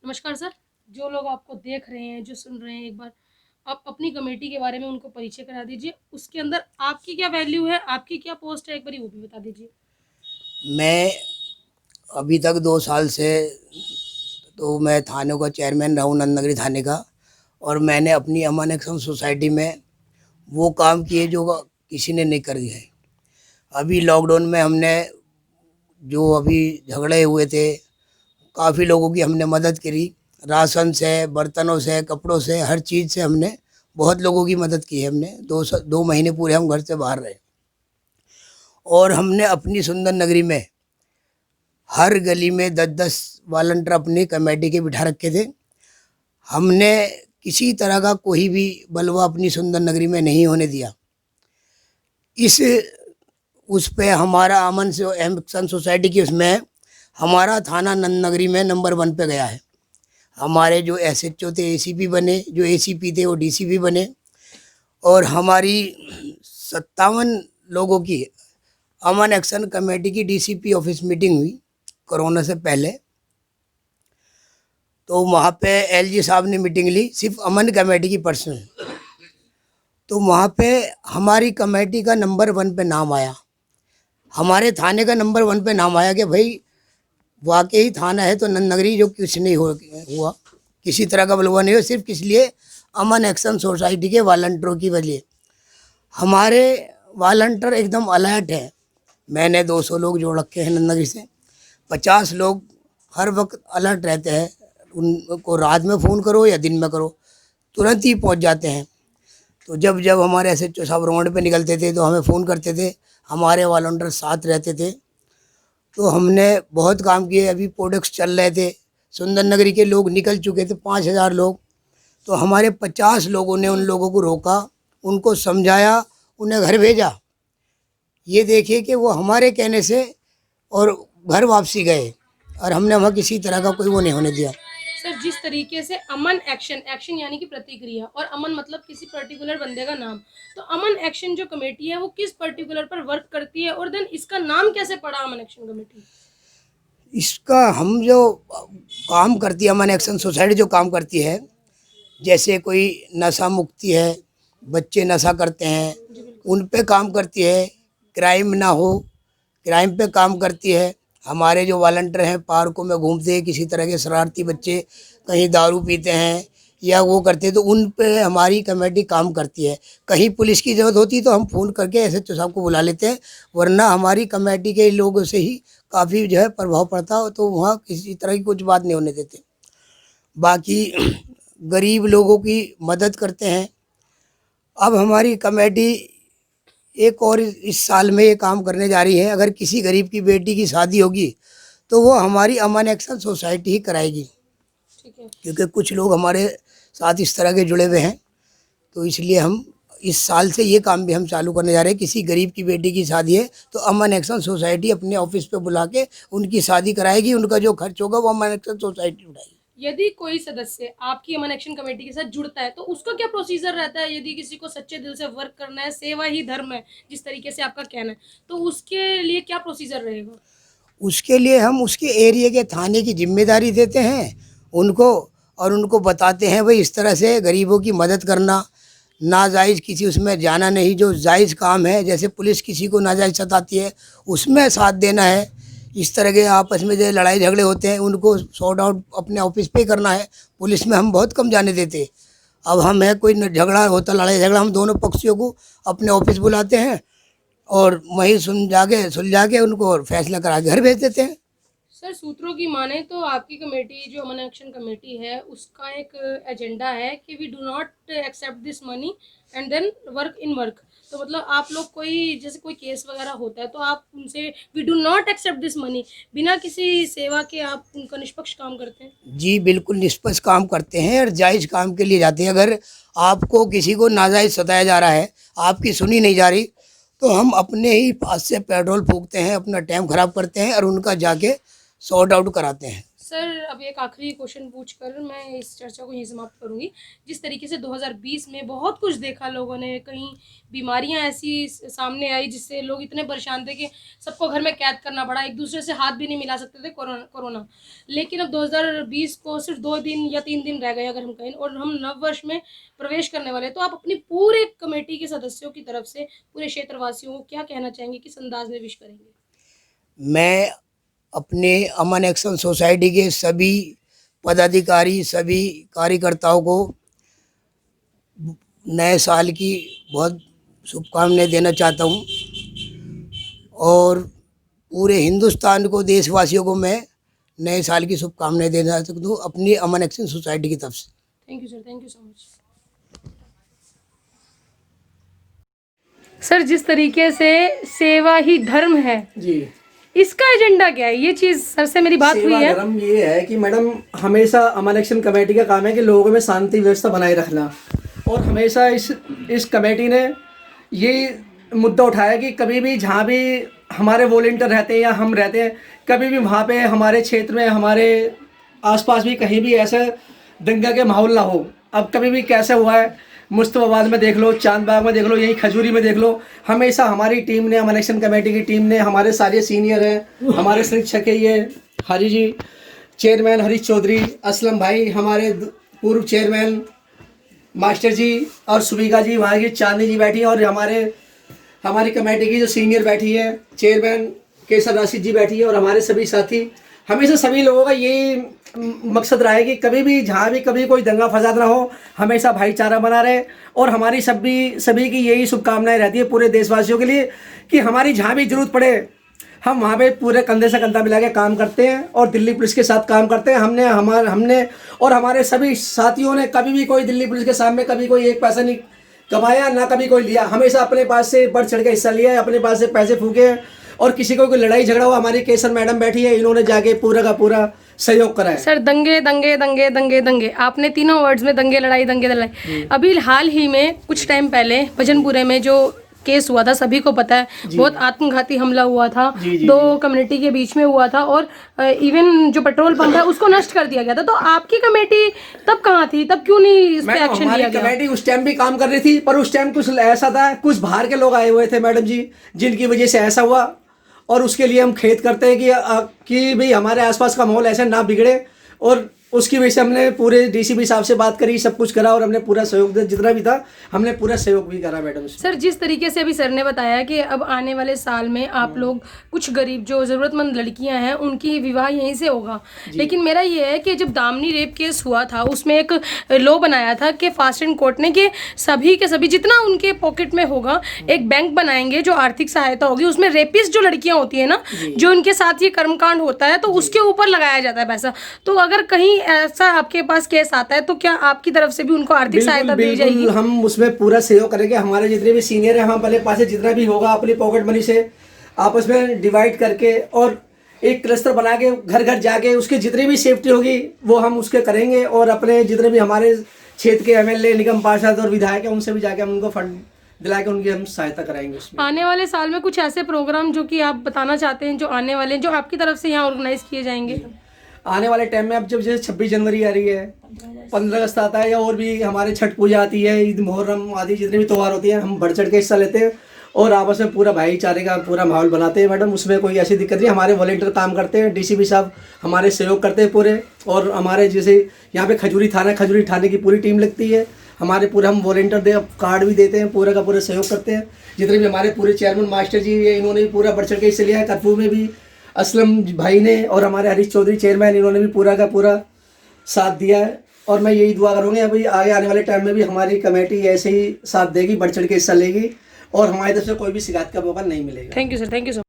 नमस्कार सर। जो लोग आपको देख रहे हैं, जो सुन रहे हैं, एक बार आप अपनी कमेटी के बारे में उनको परिचय करा दीजिए। उसके अंदर आपकी क्या वैल्यू है, आपकी क्या पोस्ट है, एक बारी वो भी बता दीजिए। मैं अभी तक 2 साल से तो मैं थाने का चेयरमैन रहा हूँ, नंदनगरी थाने का। और मैंने अपनी अमन एक्शन सोसाइटी में वो काम किए जो किसी ने नहीं कर दिया है। अभी लॉकडाउन में हमने जो अभी झगड़े हुए थे, काफ़ी लोगों की हमने मदद करी। राशन से, बर्तनों से, कपड़ों से, हर चीज़ से हमने बहुत लोगों की मदद की है। हमने 2 महीने पूरे हम घर से बाहर रहे। और हमने अपनी सुंदर नगरी में हर गली में 10-10 वॉलंटियर अपनी कमेटी के बिठा रखे थे। हमने किसी तरह का कोई भी बलवा अपनी सुंदर नगरी में नहीं होने दिया। इस उस पे हमारा अमन से एक्शन सोसाइटी की उसमें हमारा थाना नंद नगरी में नंबर 1 पे गया है। हमारे जो एसएचओ थे एसीपी बने, जो एसीपी थे वो डीसीपी बने। और हमारी 57 लोगों की अमन एक्शन कमेटी की डीसीपी ऑफिस मीटिंग हुई कोरोना से पहले। तो वहाँ पे एलजी साहब ने मीटिंग ली, सिर्फ अमन कमेटी की पर्सनल। तो वहाँ पे हमारी कमेटी का नंबर 1 पे नाम आया, हमारे थाने का नंबर 1 पे नाम आया कि भाई वाकई थाना है तो नंदनगरी जो कुछ नहीं हुआ, किसी तरह का बलवा नहीं हो, सिर्फ किस लिए, अमन एक्शन सोसाइटी के वॉलंटियरों की वजह। हमारे वॉलंटियर एकदम अलर्ट है। मैंने 200 लोग जोड़ रखे हैं नंदनगरी से। 50 लोग हर वक्त अलर्ट रहते हैं। उनको रात में फ़ोन करो या दिन में करो, तुरंत ही पहुंच जाते हैं। तो जब जब हमारे एसएचओ साहब रोड पे निकलते थे तो हमें फ़ोन करते थे, हमारे वॉलंटियर साथ रहते थे। तो हमने बहुत काम किए। अभी प्रोडक्ट्स चल रहे थे, सुंदर नगरी के लोग निकल चुके थे 5,000 लोग। तो हमारे 50 लोगों ने उन लोगों को रोका, उनको समझाया, उन्हें घर भेजा। ये देखिए कि वो हमारे कहने से और घर वापसी गए, और हमने वहाँ किसी तरह का कोई वो नहीं होने दिया। सर, जिस तरीके से अमन एक्शन, एक्शन यानी कि प्रतिक्रिया, और अमन मतलब किसी पर्टिकुलर बंदे का नाम, तो अमन एक्शन जो कमेटी है वो किस पर्टिकुलर पर वर्क करती है, और देन इसका नाम कैसे पड़ा अमन एक्शन कमेटी? इसका हम जो काम करती है अमन एक्शन सोसाइटी, जो काम करती है, जैसे कोई नशा मुक्ति है, बच्चे नशा करते हैं, उन पे काम करती है। क्राइम ना हो, क्राइम पे काम करती है। हमारे जो वॉलंटियर हैं पार्कों में घूमते हैं, किसी तरह के शरारती बच्चे कहीं दारू पीते हैं या वो करते हैं, तो उन पे हमारी कमेटी काम करती है। कहीं पुलिस की ज़रूरत होती है तो हम फ़ोन करके एसएचओ साहब को बुला लेते हैं, वरना हमारी कमेटी के लोगों से ही काफ़ी जो है प्रभाव पड़ता हो, तो वहाँ किसी तरह की कुछ बात नहीं होने देते। बाकी गरीब लोगों की मदद करते हैं। अब हमारी कमेटी एक और इस साल में ये काम करने जा रही है, अगर किसी गरीब की बेटी की शादी होगी तो वो हमारी अमन एक्शन सोसाइटी ही कराएगी। ठीक है। क्योंकि कुछ लोग हमारे साथ इस तरह के जुड़े हुए हैं, तो इसलिए हम इस साल से ये काम भी हम चालू करने जा रहे हैं। किसी गरीब की बेटी की शादी है तो अमन एक्शन सोसाइटी अपने ऑफिस पे बुला के उनकी शादी कराएगी, उनका जो खर्च होगा वो अमन एक्शन सोसाइटी उठाएगी। यदि कोई सदस्य आपकी अमन एक्शन कमेटी के साथ जुड़ता है तो उसका क्या प्रोसीजर रहता है? यदि किसी को सच्चे दिल से वर्क करना है, सेवा ही धर्म है, जिस तरीके से आपका कहना है, तो उसके लिए क्या प्रोसीजर रहेगा? उसके लिए हम उसके एरिया के थाने की जिम्मेदारी देते हैं उनको, और उनको बताते हैं भाई इस तरह से गरीबों की मदद करना, नाजायज़ किसी उसमें जाना नहीं, जो जायज़ काम है, जैसे पुलिस किसी को नाजायज़ सताती है उसमें साथ देना है। इस तरह के आपस में जो लड़ाई झगड़े होते हैं उनको सॉर्ट आउट अपने ऑफिस पे ही करना है। पुलिस में हम बहुत कम जाने देते। अब हम है कोई झगड़ा होता, लड़ाई झगड़ा, हम दोनों पक्षियों को अपने ऑफिस बुलाते हैं और वहीं सुलझा के उनको फैसला करा के घर भेज देते हैं। सर, सूत्रों की माने तो आपकी कमेटी जो अमन एक्शन कमेटी है उसका एक एजेंडा है कि we do not accept this money and then work in work. तो मतलब आप लोग कोई जैसे कोई केस वगैरह होता है तो आप उनसे we do not accept this money, बिना किसी सेवा के आप उनका निष्पक्ष काम करते हैं? जी बिल्कुल निष्पक्ष काम करते हैं और जायज़ काम के लिए जाते हैं। अगर आपको किसी को नाजायज़ सताया जा रहा है, आपकी सुनी नहीं जा रही, तो हम अपने ही पास से पेट्रोल फूकते हैं, अपना टाइम ख़राब करते हैं और उनका जाके सॉर्ट आउट कराते हैं। सर अब एक आखिरी क्वेश्चन पूछकर मैं इस चर्चा को यहीं समाप्त करूंगी। जिस तरीके से 2020 में बहुत कुछ देखा लोगों ने, कहीं बीमारियां ऐसी सामने आई जिससे लोग इतने परेशान थे कि सबको घर में कैद करना पड़ा, एक दूसरे से हाथ भी नहीं मिला सकते थे कोरोना। लेकिन अब 2020 को सिर्फ 2 दिन या 3 दिन रह गए अगर हम कहें, और हम नव वर्ष में प्रवेश करने वाले, तो आप अपनी पूरे कमेटी के सदस्यों की तरफ से पूरे क्षेत्रवासियों को क्या कहना चाहेंगे, किस अंदाज में विश करेंगे? मैं अपने अमन एक्शन सोसाइटी के सभी पदाधिकारी, सभी कार्यकर्ताओं को नए साल की बहुत शुभकामनाएं देना चाहता हूं, और पूरे हिंदुस्तान को, देशवासियों को मैं नए साल की शुभकामनाएं देना चाहता हूं अपनी अमन एक्शन सोसाइटी की तरफ से। Thank you sir, thank you so much. Sir जिस तरीके से सेवा ही धर्म है जी, इसका एजेंडा क्या है? ये चीज सर से मेरी बात हुई है। धर्म ये है कि मैडम हमेशा अमन एक्शन कमेटी का काम है कि लोगों में शांति व्यवस्था बनाए रखना, और हमेशा इस कमेटी ने ये मुद्दा उठाया कि कभी भी जहाँ भी हमारे वॉलंटियर रहते हैं या हम रहते हैं, कभी भी वहाँ पे हमारे क्षेत्र में, हमारे आसपास भी कहीं भी ऐसे दंगा के माहौल ना हो। अब कभी भी कैसे हुआ है, मुस्तफाबाद में देख लो, चांदबाग में देख लो, यहीं खजूरी में देख लो, हमेशा हमारी टीम ने, अमन एक्शन कमेटी की टीम ने, हमारे सारे सीनियर हैं, हमारे शिक्षक है ये हरी जी, चेयरमैन हरीश चौधरी, असलम भाई, हमारे पूर्व चेयरमैन मास्टर जी, और सुबीका जी, वहाँ की चांदनी जी बैठी हैं, और हमारी कमेटी की जो सीनियर बैठी है, चेयरमैन केसर राशिद जी बैठी है, और हमारे सभी साथी, हमेशा सभी लोगों का ये मकसद रहा है कि कभी भी जहाँ भी कभी कोई दंगा फसाद ना हो, हमेशा भाईचारा बना रहे। और हमारी सभी की यही शुभकामनाएं रहती है पूरे देशवासियों के लिए कि हमारी जहाँ भी जरूरत पड़े हम वहाँ पे पूरे कंधे से कंधा मिला के काम करते हैं, और दिल्ली पुलिस के साथ काम करते हैं। हमने और हमारे सभी साथियों ने कभी भी कोई दिल्ली पुलिस के सामने कभी कोई एक पैसा नहीं कमाया, ना कभी कोई लिया, हमेशा अपने पास से बढ़ चढ़ के हिस्सा लिया है, अपने पास से पैसे फूके हैं, और किसी को कोई लड़ाई झगड़ा हुआ, हमारी केसर मैडम बैठी है, इन्होंने जाके पूरा का पूरा सहयोग करा है। सर दंगे दंगे दंगे दंगे दंगे, आपने तीनों वर्ड्स में दंगे लड़ाई। अभी हाल ही में कुछ टाइम पहले भजनपुरे में जो केस हुआ था, सभी को पता है, बहुत आत्मघाती हमला हुआ था, दो कम्युनिटी के बीच में हुआ था, और इवन जो पेट्रोल पंप है उसको नष्ट कर दिया गया था। तो आपकी कमेटी तब कहाँ थी? तब क्यों नहीं इस पे एक्शन लिया गया? कमेटी उस टाइम भी काम कर रही थी, पर उस टाइम कुछ ऐसा था, कुछ बाहर के लोग आए हुए थे मैडम जी, जिनकी वजह से ऐसा हुआ, और उसके लिए हम खेद करते हैं कि भाई हमारे आसपास का माहौल ऐसे ना बिगड़े, और उसकी वजह से हमने पूरे डीसीपी साहब से बात करी, सब कुछ करा, और हमने पूरा सहयोग दिया, जितना भी था हमने पूरा सहयोग भी करा मैडम। सर जिस तरीके से अभी सर ने बताया कि अब आने वाले साल में आप लोग कुछ गरीब जो ज़रूरतमंद लड़कियां हैं उनकी विवाह यहीं से होगा, लेकिन मेरा ये है कि जब दामनी रेप केस हुआ था उसमें एक लॉ बनाया था कि फास्ट एंड कोर्ट ने कि सभी के सभी जितना उनके पॉकेट में होगा एक बैंक बनाएंगे जो आर्थिक सहायता होगी, उसमें रेपिस्ट जो लड़कियां होती है ना, जो उनके साथ ये कर्मकांड होता है, तो उसके ऊपर लगाया जाता है पैसा। तो अगर कहीं ऐसा आपके पास केस आता है तो क्या आपकी तरफ से भी उनको आर्थिक सहायता दी जाएगी? हम उसमें पूरा सहयोग करेंगे, हमारे जितने भी सीनियर हैं, हम पहले पास जितना भी होगा अपनी पॉकेट मनी से आपस में डिवाइड करके, और एक क्लस्टर बना के घर घर जाके उसकी जितनी भी सेफ्टी होगी वो हम उसके करेंगे, और अपने जितने भी हमारे क्षेत्र के एमएलए, निगम पार्षद और विधायक हैं, उनसे भी जाके हम उनको फंड दिला के उनकी हम सहायता कराएंगे उसमें। आने वाले साल में कुछ ऐसे प्रोग्राम जो कि आप बताना चाहते हैं, जो आने वाले, जो आपकी तरफ से यहाँ ऑर्गेनाइज किए जाएंगे? आने वाले टाइम में अब जब जैसे 26 जनवरी आ रही है, 15 अगस्त आता है, या और भी हमारे छठ पूजा आती है, ईद मुहर्रम आदि जितने भी त्यौहार होते हैं, हम बढ़ चढ़ के हिस्सा लेते हैं, और आपस में पूरा भाईचारे का पूरा माहौल बनाते हैं मैडम। उसमें कोई ऐसी दिक्कत नहीं, हमारे वॉलंटियर काम करते हैं, डीसीपी साहब हमारे सहयोग करते हैं पूरे, और हमारे जैसे यहाँ पे खजूरी थाने की पूरी टीम लगती है, हमारे पूरे हम वॉलंटियर कार्ड भी देते हैं, पूरा का पूरा सहयोग करते हैं। जितने भी हमारे पूरे चेयरमैन मास्टर जी, इन्होंने भी पूरा बढ़ चढ़ के हिस्सा लिया है, कर्फ्यू में भी असलम भाई ने, और हमारे हरीश चौधरी चेयरमैन, इन्होंने भी पूरा का पूरा साथ दिया है। और मैं यही दुआ करूँगा अभी आगे आने वाले टाइम में भी हमारी कमेटी ऐसे ही साथ देगी, बढ़ चढ़ के हिस्सा लेगी, और हमारी तरफ से कोई भी शिकायत का मौका नहीं मिलेगा। Thank you sir, thank you so